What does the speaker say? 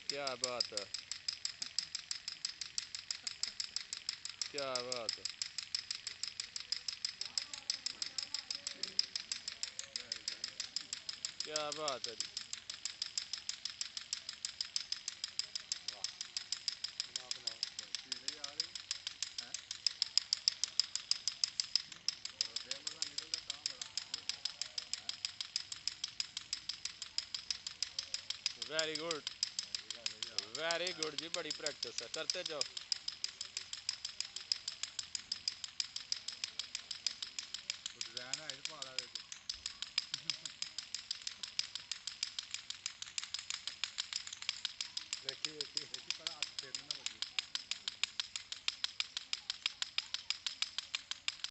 क्या बात है, क्या बात है। क्या बात है जी। वेरी गुड, वेरी गुड जी, बड़ी प्रैक्टिस है, करते जाओ।